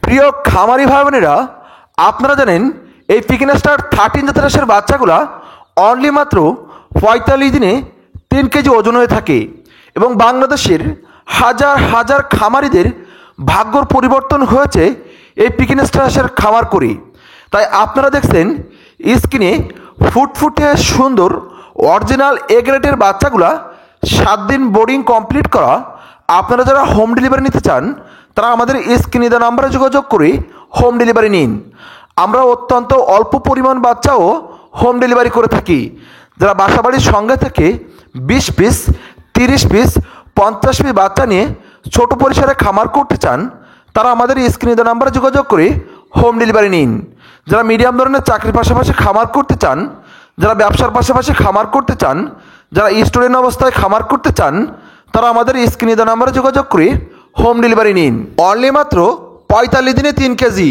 প্রিয় খামারি ভাই বোনেরা, আপনারা জানেন এই পিকিং স্টার 13 জাতের হাঁসের বাচ্চাগুলা অনলি মাত্র 45 দিনে 3 কেজি ওজন হয়ে থাকে এবং বাংলাদেশের হাজার হাজার খামারিদের ভাগ্যর পরিবর্তন হয়েছে এই পিকিং স্টার হাঁসের খামার করে। তাই আপনারা দেখছেন স্ক্রিনে ফুটফুটে সুন্দর অরিজিনাল এ গ্রেডের বাচ্চাগুলা 7 দিন বোর্ডিং কমপ্লিট করা। আপনারা যারা হোম ডেলিভারি নিতে চান তারা আমাদের স্ক্রিনে দেওয়া নাম্বারে যোগাযোগ করে হোম ডেলিভারি নিন। আমরা অত্যন্ত অল্প পরিমাণ বাচ্চাও হোম ডেলিভারি করে থাকি। যারা বাসাবাড়ির সঙ্গে থেকে 20 পিস, 30 পিস, 50 পিস বাচ্চা নিয়ে ছোট পরিসরে খামার করতে চান তারা আমাদের স্ক্রিনে দেওয়া নাম্বারে যোগাযোগ করে হোম ডেলিভারি নিন। যারা মিডিয়াম ধরনের চাকরির পাশাপাশি খামার করতে চান, যারা ব্যবসার পাশাপাশি খামার করতে চান, যারা স্টুডেন্ট অবস্থায় খামার করতে চান তারা আমাদের স্ক্রিনে দেওয়া নাম্বারে যোগাযোগ করে হোম ডেলিভারি নিন। অনলি মাত্র 45 দিনে 3 কেজি।